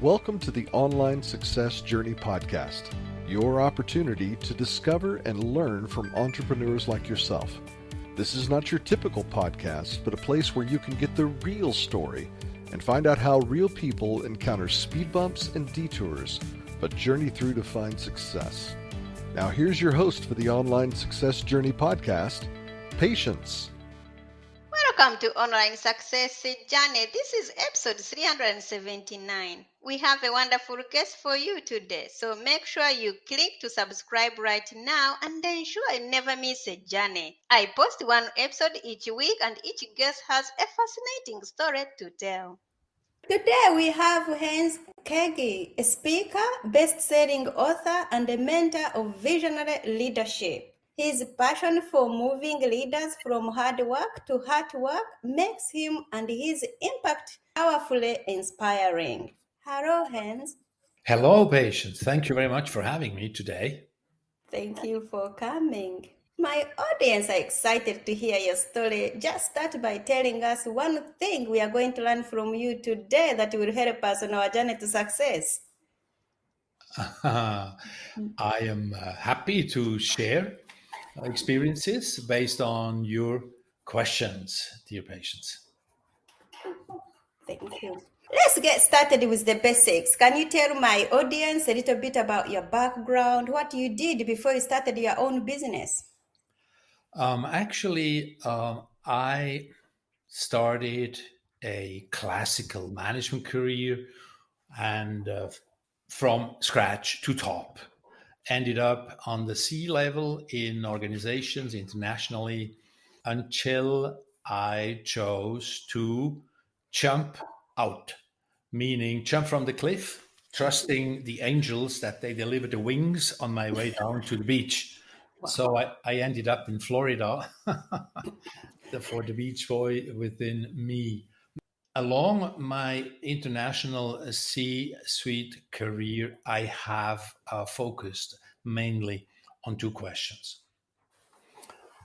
Welcome to the Online Success Journey Podcast, your opportunity to discover and learn from entrepreneurs like yourself. This is not your typical podcast, but a place where you can get the real story and find out how real people encounter speed bumps and detours, but journey through to find success. Now here's your host for the Online Success Journey Podcast, Patience. Welcome to Online Success Journey. This is episode 379. We have a wonderful guest for you today. So make sure you click to subscribe right now and ensure you never miss a journey. I post one episode each week and each guest has a fascinating story to tell. Today we have Heinz Kaegi, a speaker, best-selling author, and a mentor of visionary leadership. His passion for moving leaders from hard work to heart work makes him and his impact powerfully inspiring. Hello, Heinz. Hello, Patience. Thank you very much for having me today. Thank you for coming. My audience are excited to hear your story. Just start by telling us one thing we are going to learn from you today that will help us on our journey to success. I am happy to share experiences based on your questions, dear Patience. Thank you. Let's get started with the basics. Can you tell my audience a little bit about your background, what you did before you started your own business? I started a classical management career and from scratch to top. Ended up on the C level in organizations internationally until I chose to jump out, meaning jump from the cliff, trusting the angels that they deliver the wings on my way down to the beach. Wow. So I ended up in Florida for the beach boy within me. Along my international C-suite career, I have focused mainly on two questions.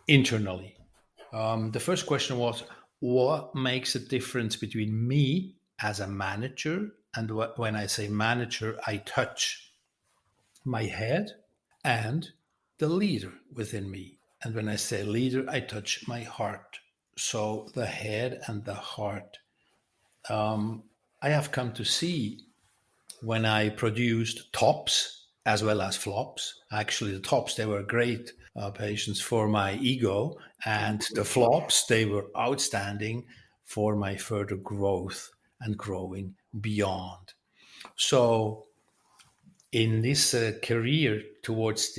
Internally, the first question was, what makes a difference between me as a manager, and when I say manager, I touch my head, and the leader within me. And when I say leader, I touch my heart. So the head and the heart. I have come to see when I produced tops as well as flops. Actually, the tops, they were great patients for my ego, and the flops, they were outstanding for my further growth and growing beyond. So in this career towards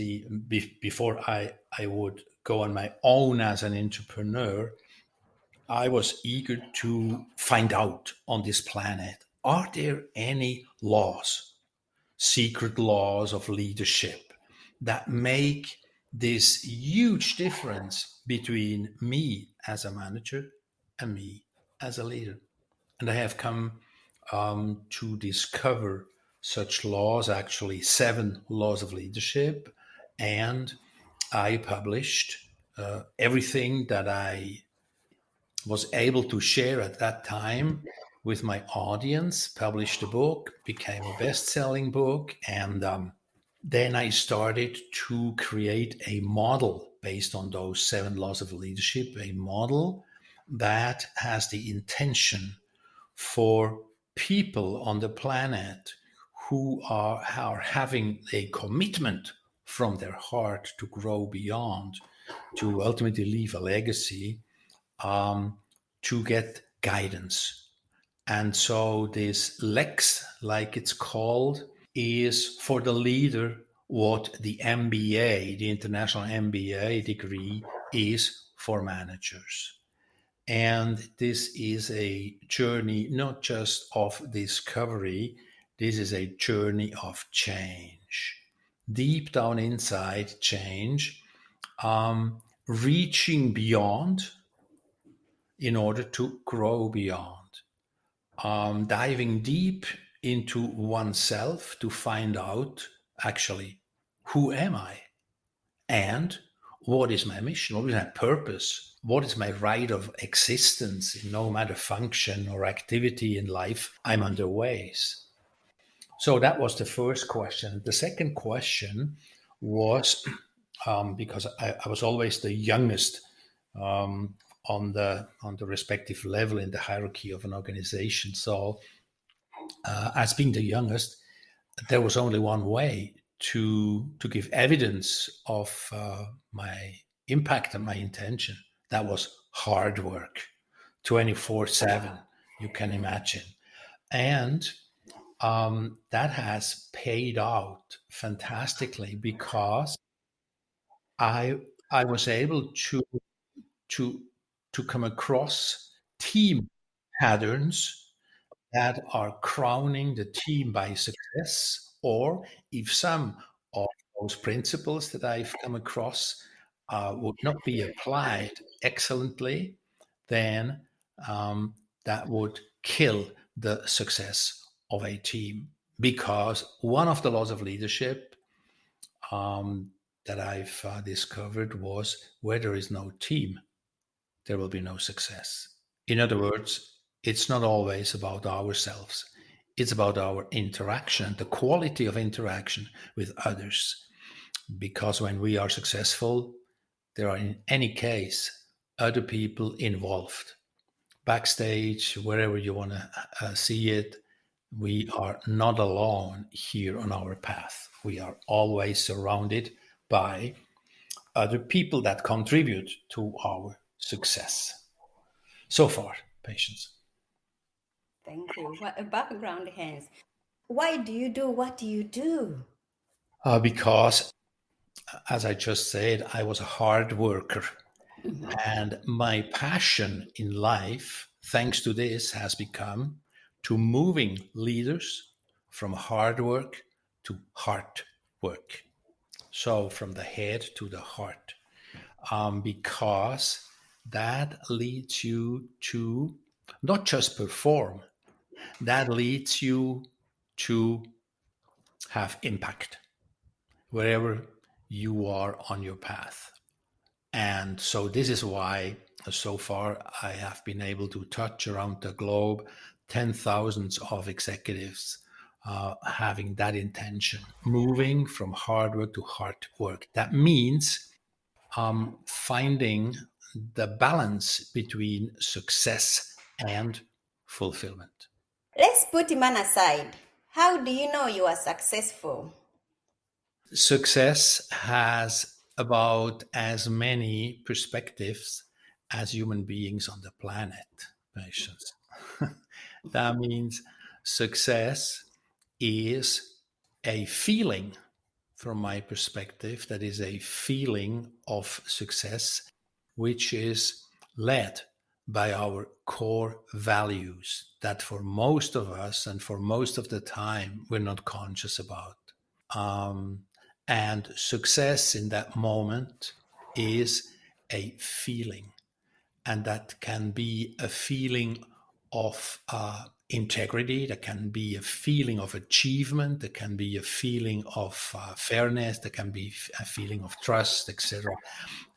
before I would go on my own as an entrepreneur, I was eager to find out on this planet, are there any laws, secret laws of leadership that make this huge difference between me as a manager and me as a leader? And I have come to discover such laws, actually 7 laws of leadership. And I published everything that I was able to share at that time with my audience, published a book, became a best-selling book, and then I started to create a model based on those 7 laws of leadership, a model that has the intention for people on the planet who are having a commitment from their heart to grow beyond, to ultimately leave a legacy, to get guidance. And so this Lex, like it's called, is for the leader what the MBA, the international MBA degree, is for managers. And this is a journey not just of discovery, this is a journey of change. Deep down inside change, reaching beyond in order to grow beyond, diving deep into oneself to find out actually, who am I? And what is my mission? What is my purpose? What is my right of existence in no matter function or activity in life I'm underway? So that was the first question. The second question was because I was always the youngest on the respective level in the hierarchy of an organization. So as being the youngest, there was only one way to give evidence of my impact and my intention. That was hard work, 24/7. You can imagine, and that has paid out fantastically because I I was able to to come across team patterns that are crowning the team by success, or if some of those principles that I've come across would not be applied excellently, then that would kill the success of a team. Because one of the laws of leadership that I've discovered was where there is no team, there will be no success. In other words, it's not always about ourselves. It's about our interaction, the quality of interaction with others. Because when we are successful, there are in any case other people involved. Backstage, wherever you want to see it, we are not alone here on our path. We are always surrounded by other people that contribute to our success. So far, patience. Thank you. What a background, Heinz. Why do you do what you do? Because, as I just said, I was a hard worker. And my passion in life, thanks to this, has become to moving leaders from hard work to heart work. So from the head to the heart, because that leads you to not just perform, that leads you to have impact wherever you are on your path. And so this is why so far I have been able to touch around the globe 10,000s of executives having that intention, moving from hard work to heart work. That means finding the balance between success and fulfillment. Let's put man aside. How do you know you are successful? Success has about as many perspectives as human beings on the planet, patients. That means success is a feeling, from my perspective, that is a feeling of success, which is led by our core values that for most of us and for most of the time we're not conscious about. And success in that moment is a feeling, and that can be a feeling of integrity, that can be a feeling of achievement, that can be a feeling of fairness, that can be a feeling of trust, etc.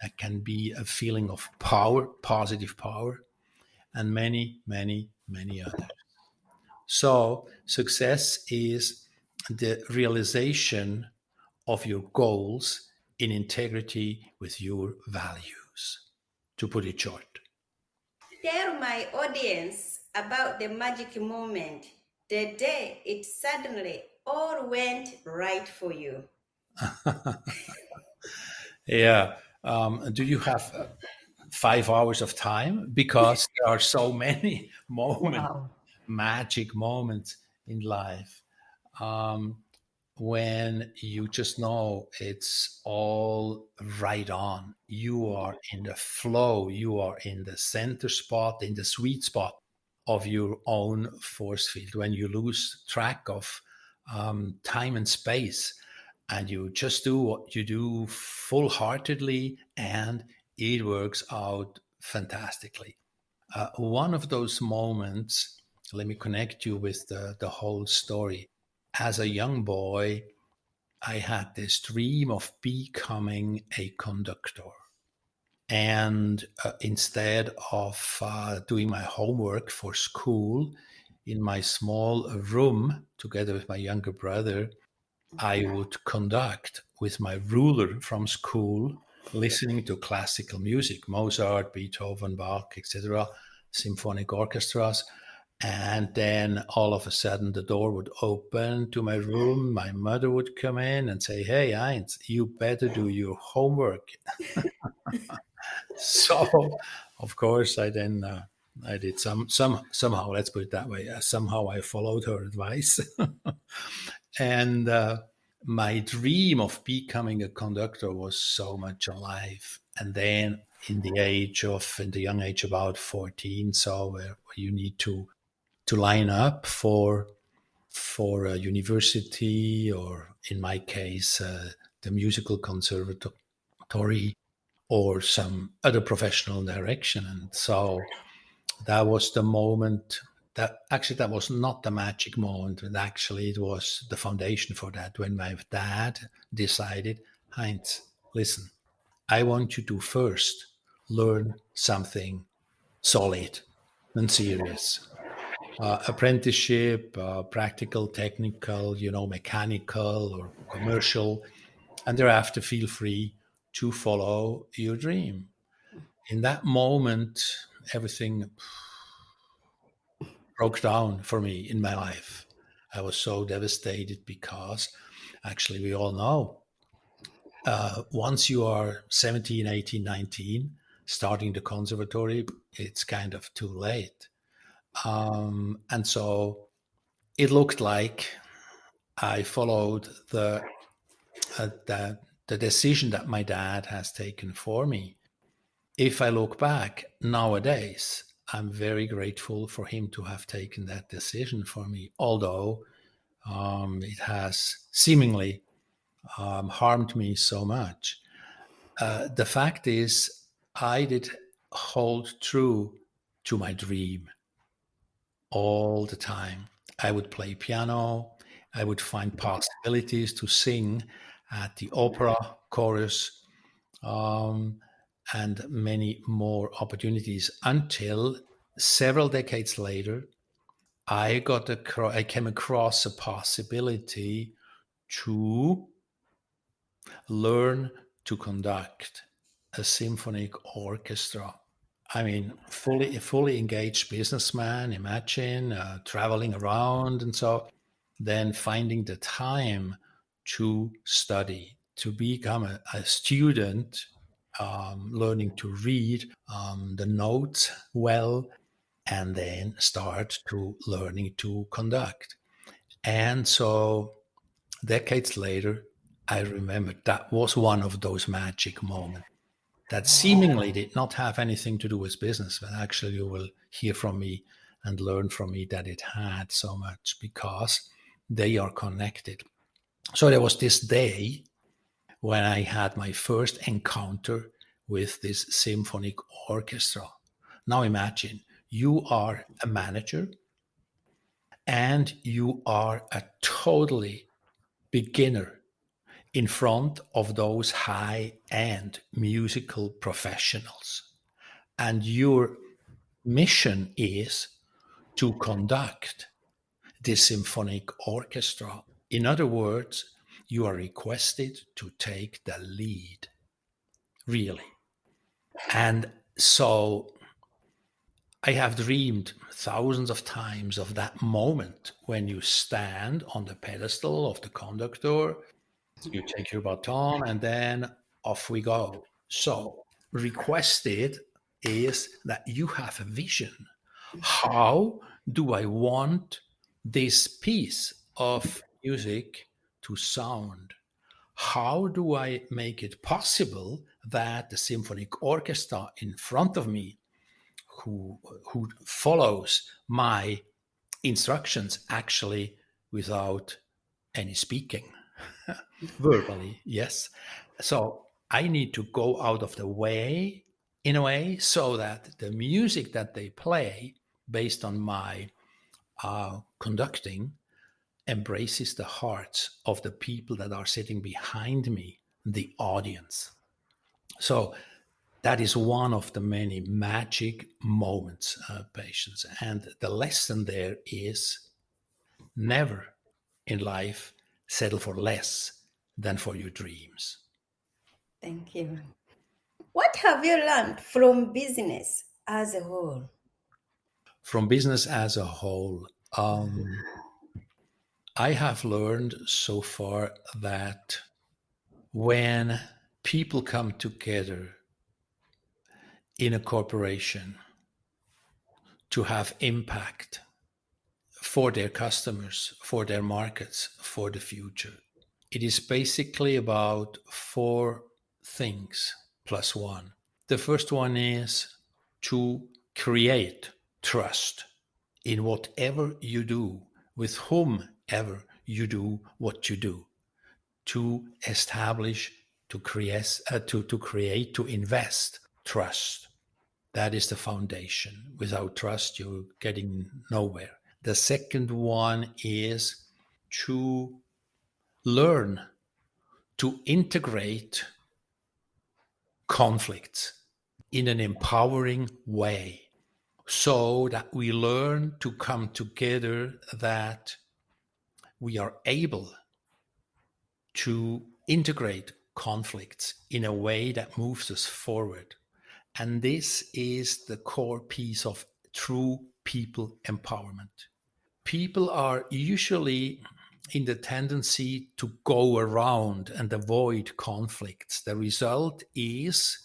That can be a feeling of power, positive power, and many, many, many others. So success is the realization of your goals in integrity with your values, to put it short. Tell my audience about the magic moment, the day it suddenly all went right for you. Yeah. Do you have 5 hours of time? Because there are so many moments, Wow. magic moments in life. When you just know it's all right on. You are in the flow, you are in the center spot, in the sweet spot of your own force field. When you lose track of time and space, and you just do what you do full heartedly, and it works out fantastically. One of those moments, let me connect you with the whole story. As a young boy, I had this dream of becoming a conductor. And instead of doing my homework for school in my small room together with my younger brother, I would conduct with my ruler from school, listening to classical music, Mozart, Beethoven, Bach, etc., symphonic orchestras. And then all of a sudden the door would open to my room. My mother would come in and say, "Hey, Heinz, you better do your homework." So, of course, I did somehow. Let's put it that way. Somehow I followed her advice, and my dream of becoming a conductor was so much alive. And then, in the young age, about 14, so where you need to line up for a university, or in my case, the musical conservatory, or some other professional direction. And so that was the moment. That was not the magic moment, and actually it was the foundation for that, when my dad decided, "Heinz, listen, I want you to first learn something solid and serious. Apprenticeship, practical, technical, mechanical or commercial, and thereafter feel free to follow your dream." In that moment, everything broke down for me in my life. I was so devastated because, actually, we all know, once you are 17, 18, 19, starting the conservatory, it's kind of too late. And so it looked like I followed the decision that my dad has taken for me. If I look back nowadays, I'm very grateful for him to have taken that decision for me, although it has seemingly harmed me so much. The fact is, I did hold true to my dream all the time. I would play piano. I would find possibilities to sing at the opera chorus, and many more opportunities, until several decades later, I came across a possibility to learn to conduct a symphonic orchestra. I mean, fully engaged businessman. Imagine traveling around, and so then finding the time to study, to become a student, learning to read the notes well, and then start to learning to conduct. And so decades later, I remember that was one of those magic moments that seemingly did not have anything to do with business, but actually you will hear from me and learn from me that it had so much, because they are connected. So there was this day when I had my first encounter with this symphonic orchestra. Now imagine, you are a manager and you are a totally beginner in front of those high-end musical professionals. And your mission is to conduct this symphonic orchestra. In other words, you are requested to take the lead, really. And so I have dreamed thousands of times of that moment when you stand on the pedestal of the conductor, you take your baton, and then off we go. So, requested is that you have a vision. How do I want this piece of music to sound? How do I make it possible that the symphonic orchestra in front of me, who follows my instructions, actually without any speaking, verbally, yes. So I need to go out of the way, in a way, so that the music that they play, based on my conducting, embraces the hearts of the people that are sitting behind me, the audience. So that is one of the many magic moments, patience. And the lesson there is never in life, settle for less than for your dreams. Thank you. What have you learned from business as a whole? From business as a whole, I have learned so far that when people come together in a corporation to have impact for their customers, for their markets, for the future, it is basically about four things plus one. The first one is to create trust in whatever you do, with whomever you do what you do, to establish, to create, to invest trust. That is the foundation. Without trust, you're getting nowhere. The second one is to learn to integrate conflicts in an empowering way, so that we learn to come together, that we are able to integrate conflicts in a way that moves us forward. And this is the core piece of true people empowerment. People are usually in the tendency to go around and avoid conflicts. The result is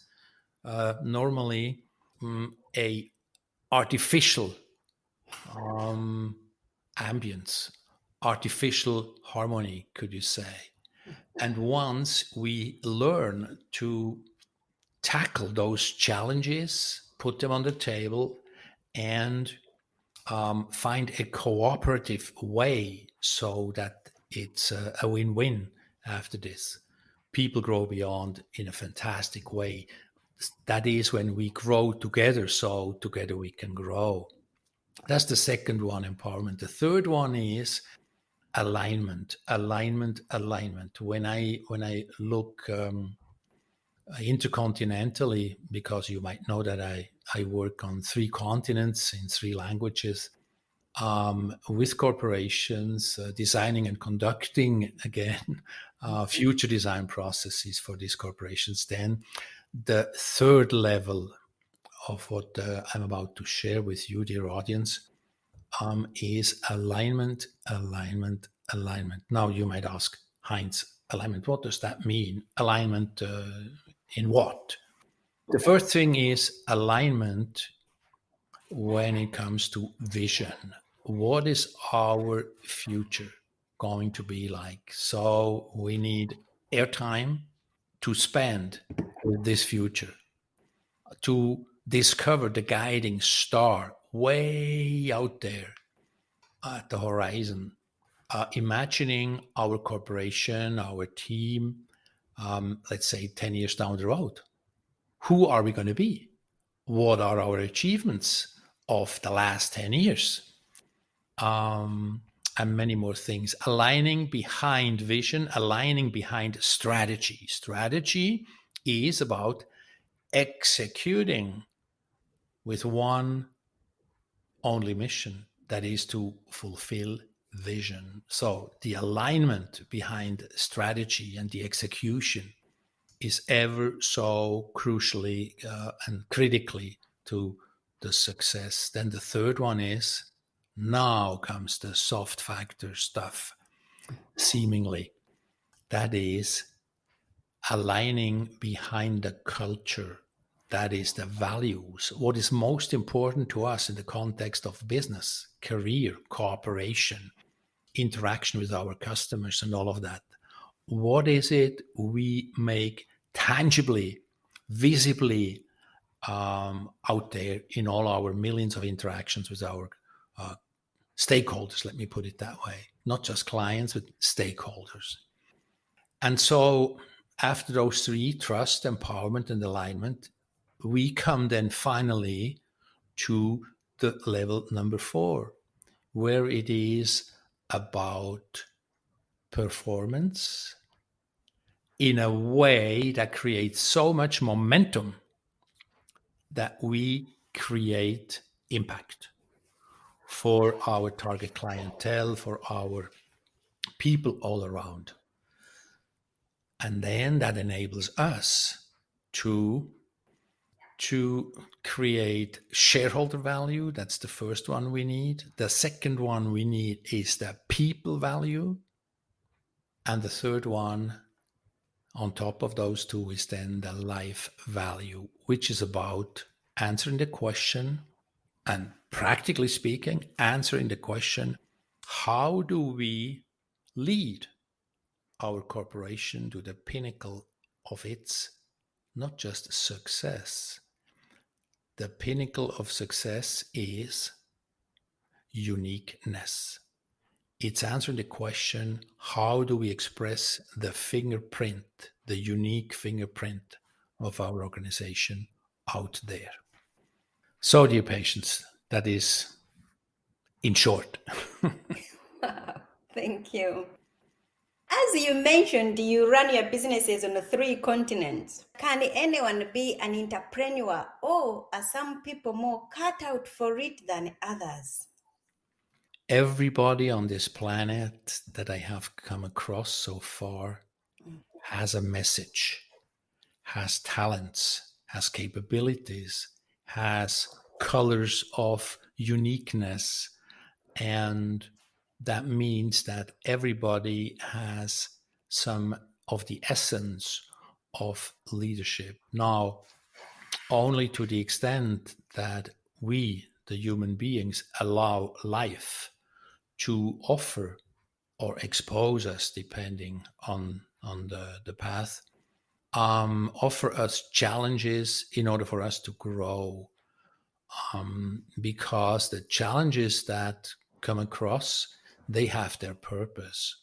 normally a artificial ambience, artificial harmony, could you say. And once we learn to tackle those challenges, put them on the table, and find a cooperative way so that it's a win-win after this, people grow beyond in a fantastic way. That is when we grow together, so together we can grow. That's the second one, empowerment. The third one is alignment. When I look intercontinentally, because you might know that I work on 3 continents in 3 languages, with corporations, designing and conducting, again, future design processes for these corporations. Then the third level of what I'm about to share with you, dear audience, is alignment. Now you might ask, Heinz, alignment, what does that mean? Alignment in what? The first thing is alignment when it comes to vision. What is our future going to be like? So we need airtime to spend with this future, to discover the guiding star way out there at the horizon, imagining our corporation, our team, let's say 10 years down the road. Who are we going to be? What are our achievements of the last 10 years? And many more things. Aligning behind vision, aligning behind strategy. Strategy is about executing with one only mission, that is to fulfill vision. So the alignment behind strategy and the execution is ever so crucially and critically to the success. Then the third one is, now comes the soft factor stuff, seemingly. That is aligning behind the culture. That is the values. What is most important to us in the context of business, career, cooperation, interaction with our customers, and all of that. What is it we make tangibly, visibly out there in all our millions of interactions with our stakeholders, let me put it that way. Not just clients, but stakeholders. And so after those 3, trust, empowerment, and alignment, we come then finally to the level number 4, where it is about performance in a way that creates so much momentum that we create impact for our target clientele, for our people all around. And then that enables us to create shareholder value. That's the first one we need. The second one we need is the people value. And the third one on top of those two is then the life value, which is about answering the question and, practically speaking, answering the question, how do we lead our corporation to the pinnacle of its not just success. The pinnacle of success is uniqueness. It's answering the question, how do we express the fingerprint, the unique fingerprint of our organization out there? So, dear patients, that is in short. Thank you. As you mentioned, you run your businesses on 3 continents. Can anyone be an entrepreneur, or are some people more cut out for it than others? Everybody on this planet that I have come across so far has a message, has talents, has capabilities, has colors of uniqueness. And that means that everybody has some of the essence of leadership. Now, only to the extent that we, the human beings, allow life to offer or expose us, depending on the path, offer us challenges in order for us to grow. Because the challenges that come across, they have their purpose.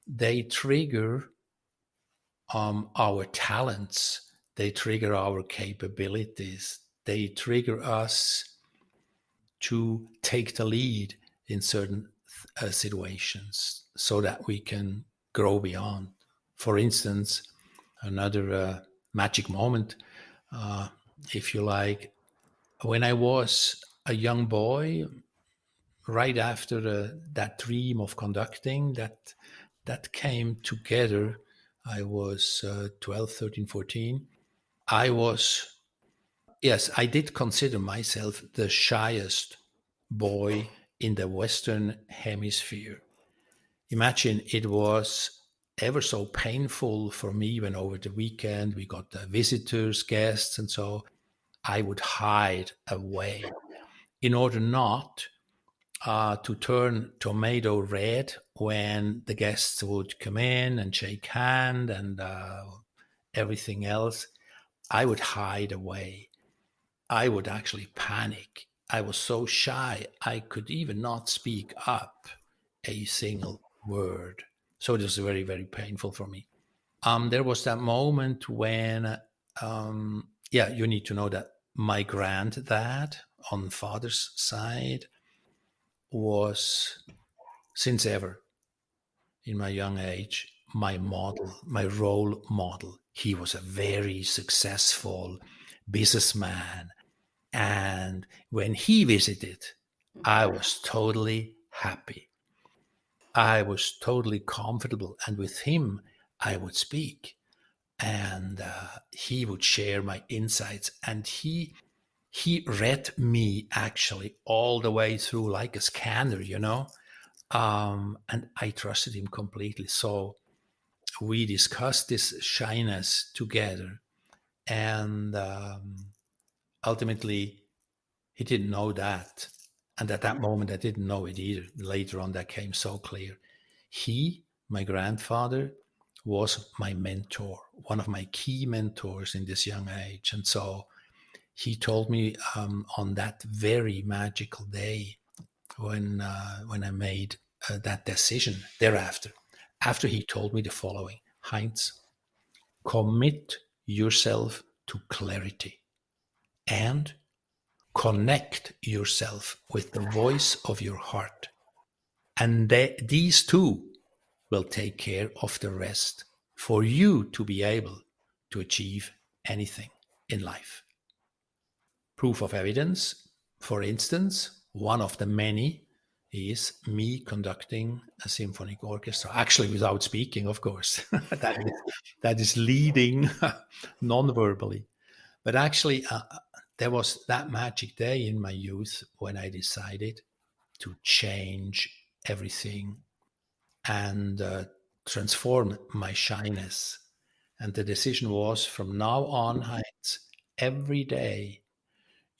They trigger our talents. They trigger our capabilities. They trigger us to take the lead in certain situations so that we can grow beyond. For instance, another magic moment, if you like, when I was a young boy, right after that dream of conducting, that came together, I was 12, 13, 14. I did consider myself the shyest boy in the Western Hemisphere. Imagine, it was ever so painful for me when over the weekend we got visitors, guests, and so I would hide away in order not to turn tomato red when the guests would come in and shake hand and everything else. I would hide away. I would actually panic. I was so shy, I could even not speak up a single word. So it was very, very painful for me. There was that moment when, you need to know that my granddad on father's side was, since ever, in my young age, my model, my role model. He was a very successful businessman. And when he visited, I was totally happy. I was totally comfortable. And with him, I would speak. And he would share my insights. And he read me actually all the way through like a scanner, and I trusted him completely. So we discussed this shyness together. And ultimately, he didn't know that. And at that moment, I didn't know it either. Later on, that came so clear. He, my grandfather, was my mentor, one of my key mentors in this young age. And so he told me on that very magical day when I made that decision thereafter, after he told me the following: Heinz, commit yourself to clarity and connect yourself with the voice of your heart. And these two will take care of the rest for you to be able to achieve anything in life. Proof of evidence, for instance, one of the many is me conducting a symphonic orchestra, actually without speaking, of course. that is leading non-verbally. But actually, there was that magic day in my youth when I decided to change everything and transform my shyness. And the decision was, from now on, Heinz, every day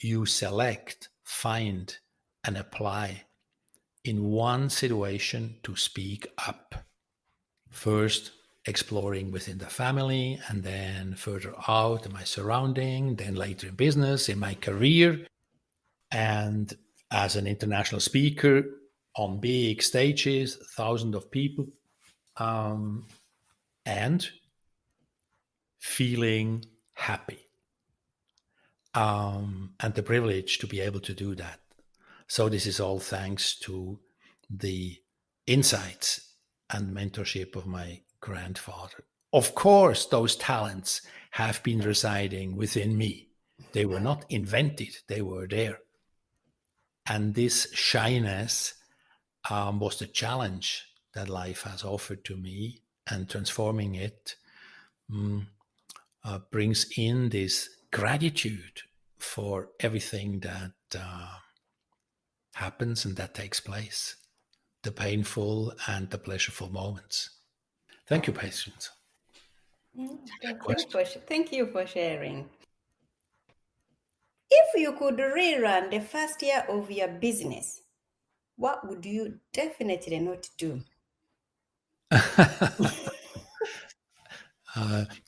you select, find, and apply in one situation to speak up. First, exploring within the family, and then further out in my surrounding, then later in business, in my career, and as an international speaker on big stages, thousands of people, and feeling happy, and the privilege to be able to do that. So this is all thanks to the insights and mentorship of my grandfather. Of course, those talents have been residing within me. They were not invented, they were there. And this shyness was the challenge that life has offered to me, and transforming it brings in this gratitude for everything that happens and that takes place, the painful and the pleasurable moments. Thank you, patience. Thank you for sharing. If you could rerun the first year of your business, what would you definitely not do?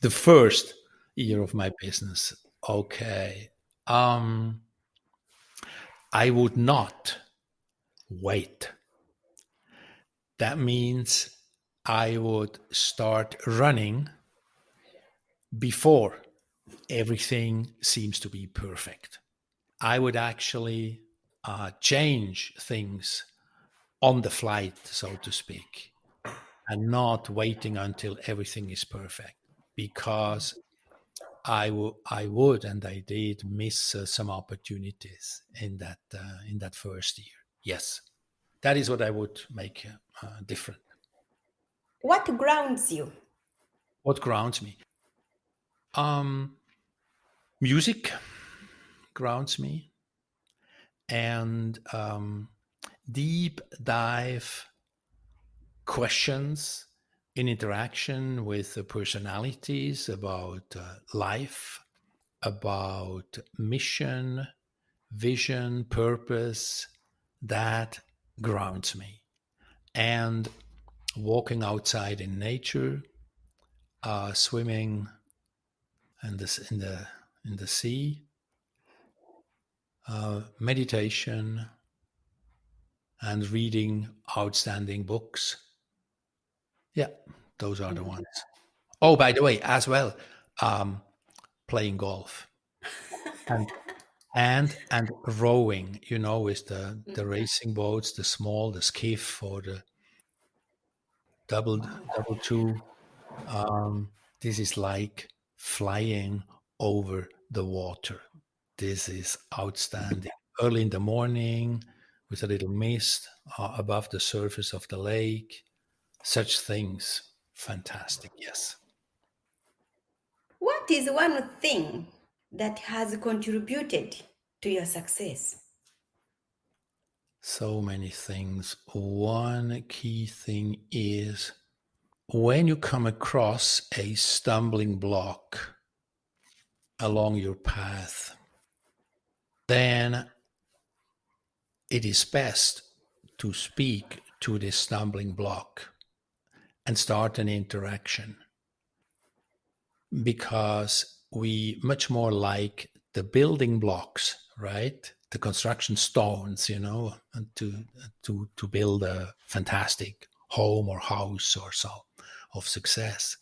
The first year of my business. Okay. I would not wait. That means I would start running before everything seems to be perfect. I would actually change things on the flight, so to speak, and not waiting until everything is perfect, because I would and I did miss some opportunities in that first year. Yes, that is what I would make different. What grounds you? What grounds me? Music grounds me, and deep dive questions in interaction with the personalities about life, about mission, vision, purpose, that grounds me. And walking outside in nature, swimming in the sea, meditation, and reading outstanding books. Yeah, those are the ones. Oh, by the way, as well, playing golf and rowing, with the racing boats, the small, the skiff, or the double two. This is like flying over the water. This is outstanding. Early in the morning, with a little mist above the surface of the lake. Such things, fantastic. Yes. What is one thing that has contributed to your success? So many things. One key thing is when you come across a stumbling block along your path, then it is best to speak to this stumbling block and start an interaction, because we much more like the building blocks, right? The construction stones, and to build a fantastic home or house or so of success.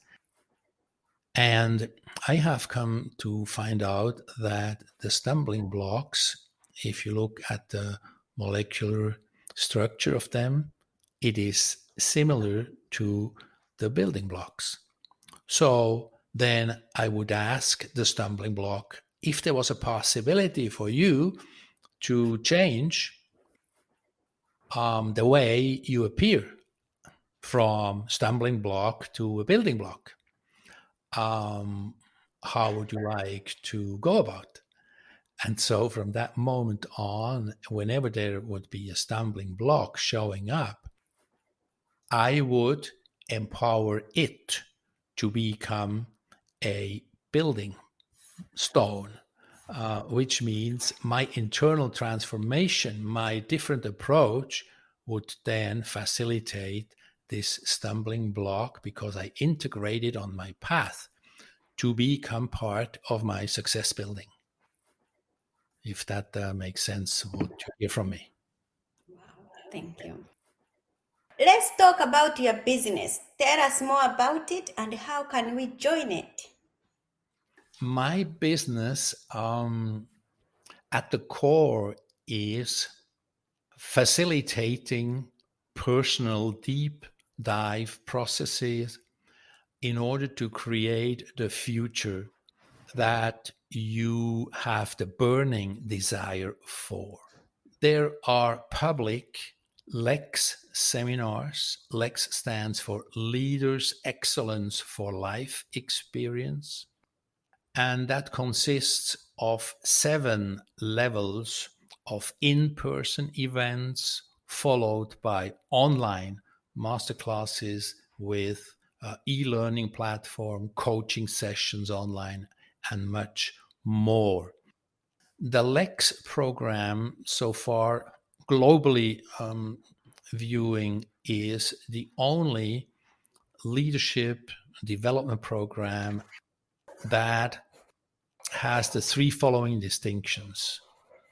And I have come to find out that the stumbling blocks, if you look at the molecular structure of them, it is similar to the building blocks. So then I would ask the stumbling block if there was a possibility for you to change the way you appear from stumbling block to a building block. How would you like to go about? And so from that moment on, whenever there would be a stumbling block showing up, I would empower it to become a building stone, which means my internal transformation, my different approach would then facilitate this stumbling block because I integrate it on my path to become part of my success building. If that makes sense, what you hear from me. Wow, thank you. Let's talk about your business. Tell us more about it and how can we join it? My business at the core is facilitating personal deep dive processes in order to create the future that you have the burning desire for. There are public LEX seminars. LEX stands for Leaders Excellence for Life Experience. And that consists of 7 levels of in-person events, followed by online masterclasses with e-learning platform, coaching sessions online, and much more. The LEX program so far, globally viewing, is the only leadership development program that has the 3 following distinctions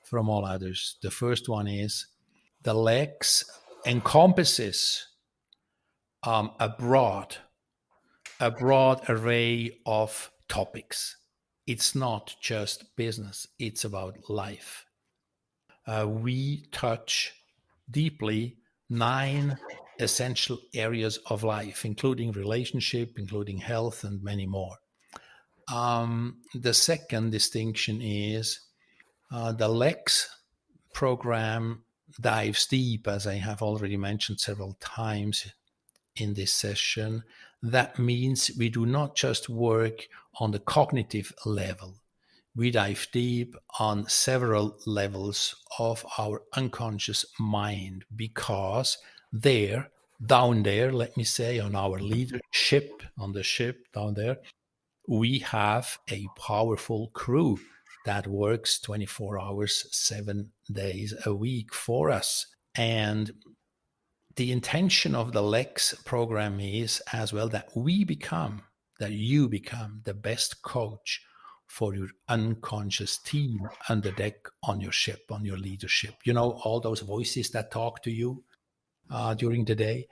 from all others. The first one is the LEX encompasses a broad array of topics. It's not just business, it's about life. We touch deeply 9 essential areas of life, including relationship, including health, and many more. The second distinction is the LEX program dives deep, as I have already mentioned several times in this session. That means we do not just work on the cognitive level. We dive deep on several levels of our unconscious mind, because down there, let me say, on our leadership, on the ship down there, we have a powerful crew that works 24 hours, 7 days a week for us. And the intention of the LEX program is as well that you become the best coach for your unconscious team under deck on your ship, on your leadership. You know, all those voices that talk to you during the day,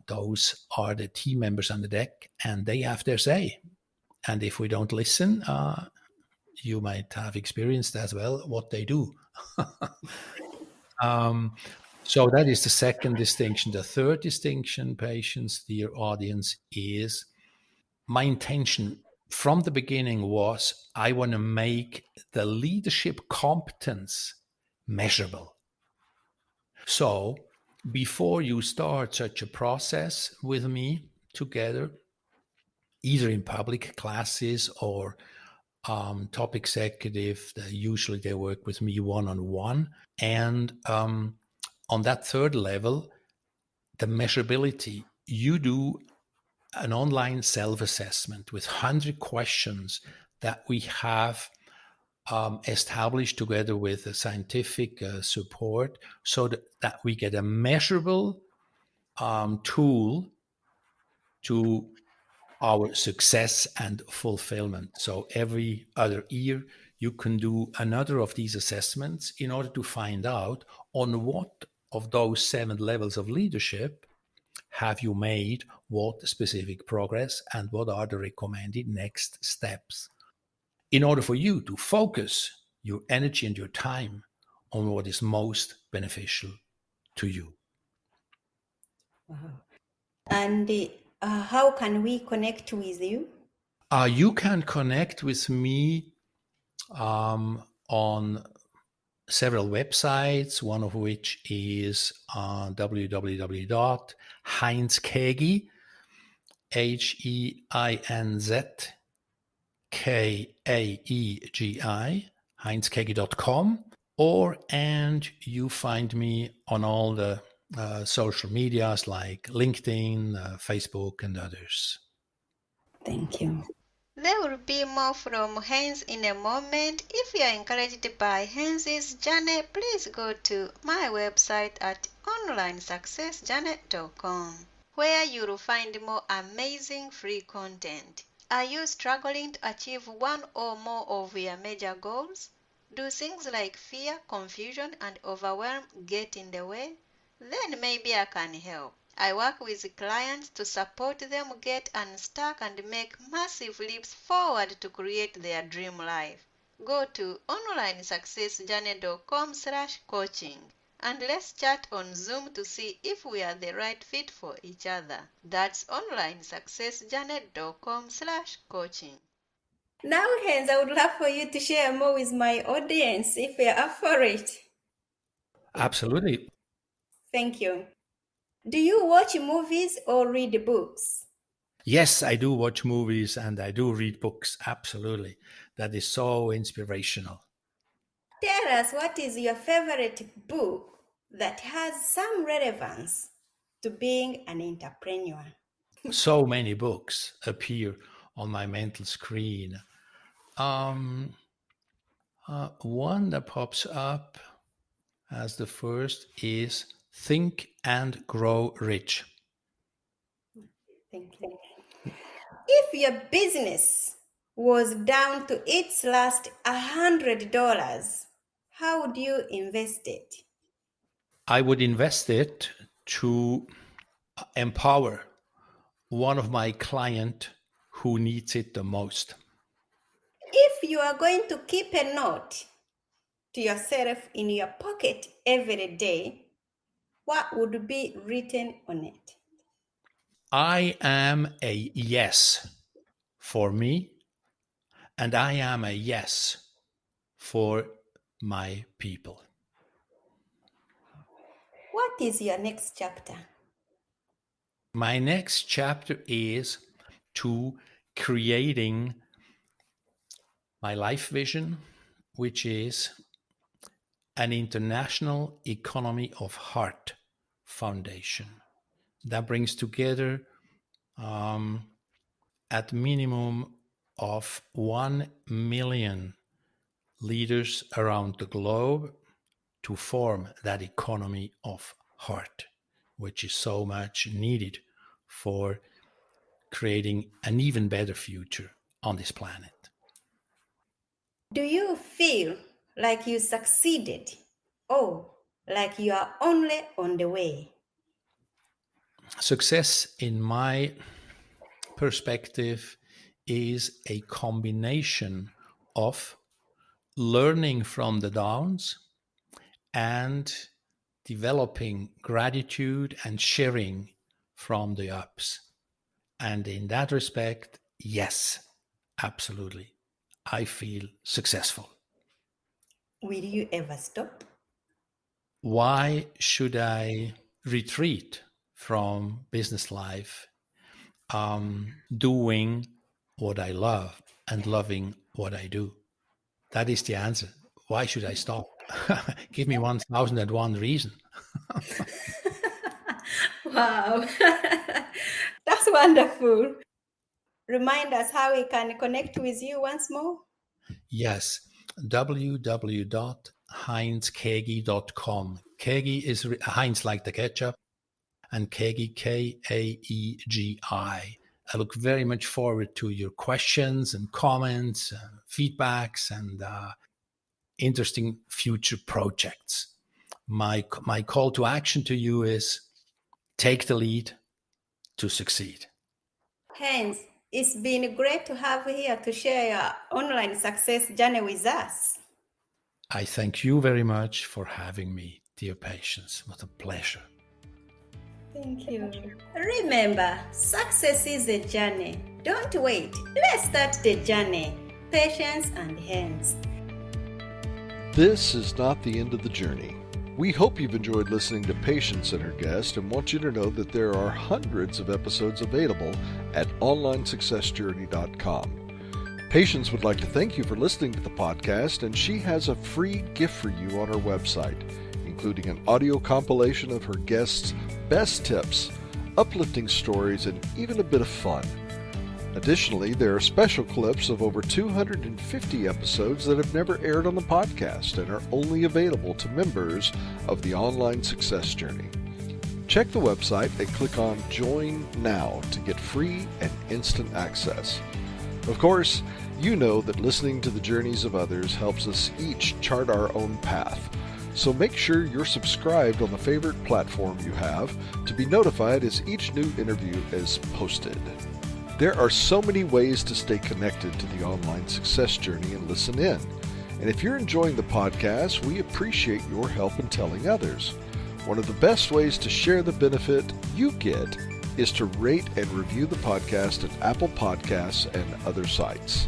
those are the team members on the deck, and they have their say. And if we don't listen, you might have experienced as well what they do. So that is the second distinction. The third distinction, patience, dear audience, is my intention from the beginning was I want to make the leadership competence measurable. So before you start such a process with me together, either in public classes or top executive, usually they work with me one-on-one. And on that third level, the measurability, you do an online self-assessment with 100 questions that we have established together with a scientific support, so that we get a measurable tool to our success and fulfillment. So every other year, you can do another of these assessments in order to find out on what of those 7 levels of leadership have you made what specific progress and what are the recommended next steps, in order for you to focus your energy and your time on what is most beneficial to you. Wow. And how can we connect with you? You can connect with me on several websites, one of which is www.heinzkaegi, HeinzKaegi, heinzkaegi.com, and you find me on all the social medias like LinkedIn, Facebook, and others. Thank you. There will be more from Heinz in a moment. If you are encouraged by Heinz's journey, please go to my website at onlinesuccessjourney.com, where you'll find more amazing free content. Are you struggling to achieve one or more of your major goals? Do things like fear, confusion, and overwhelm get in the way? Then maybe I can help. I work with clients to support them get unstuck and make massive leaps forward to create their dream life. Go to onlinesuccessjourney.com/coaching and let's chat on Zoom to see if we are the right fit for each other. That's onlinesuccessjourney.com/coaching. Now, Heinz, I would love for you to share more with my audience if you're up for it. Absolutely. Thank you. Do you watch movies or read books? Yes, I do watch movies and I do read books. Absolutely. That is so inspirational. Tell us, what is your favorite book that has some relevance to being an entrepreneur? So many books appear on my mental screen. One that pops up as the first is Think and Grow Rich. Thank you. If your business was down to its last $100, how would you invest it? I would invest it to empower one of my clients who needs it the most. If you are going to keep a note to yourself in your pocket every day, what would be written on it? I am a yes for me, and I am a yes for my people. What is your next chapter? My next chapter is to creating my life vision, which is an international economy of heart foundation that brings together at minimum of 1 million leaders around the globe to form that economy of heart, which is so much needed for creating an even better future on this planet. Do you feel like you succeeded or like you are only on the way? Success, in my perspective, is a combination of learning from the downs and developing gratitude and sharing from the ups. And in that respect, yes, absolutely, I feel successful. Will you ever stop? Why should I retreat from business life, doing what I love and loving what I do? That is the answer. Why should I stop? Give me 1,001 reason. Wow, that's wonderful. Remind us how we can connect with you once more. Yes, www.heinzkaegi.com. Kaegi is Heinz like the ketchup, and Kaegi, Kaegi. I look very much forward to your questions and comments, feedbacks, and interesting future projects. My call to action to you is take the lead to succeed. Heinz, it's been great to have you here to share your online success journey with us. I thank you very much for having me, dear patients. What a pleasure. Thank you. Remember, success is a journey. Don't wait. Let's start the journey. Patience and hands. This is not the end of the journey. We hope you've enjoyed listening to Patience and her guest and want you to know that there are hundreds of episodes available at onlinesuccessjourney.com. Patience would like to thank you for listening to the podcast, and she has a free gift for you on her website, including an audio compilation of her guests' best tips, uplifting stories, and even a bit of fun. Additionally, there are special clips of over 250 episodes that have never aired on the podcast and are only available to members of the Online Success Journey. Check the website and click on Join Now to get free and instant access. Of course, you know that listening to the journeys of others helps us each chart our own path. So make sure you're subscribed on the favorite platform you have to be notified as each new interview is posted. There are so many ways to stay connected to the Online Success Journey and listen in. And if you're enjoying the podcast, we appreciate your help in telling others. One of the best ways to share the benefit you get is to rate and review the podcast at Apple Podcasts and other sites.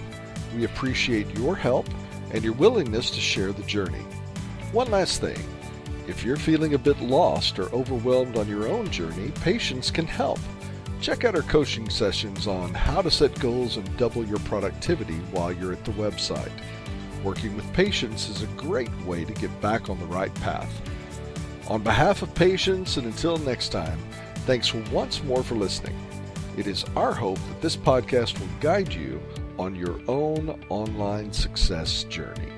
We appreciate your help and your willingness to share the journey. One last thing, if you're feeling a bit lost or overwhelmed on your own journey, Patience can help. Check out our coaching sessions on how to set goals and double your productivity while you're at the website. Working with Patience is a great way to get back on the right path. On behalf of Patience, and until next time, thanks once more for listening. It is our hope that this podcast will guide you on your own online success journey.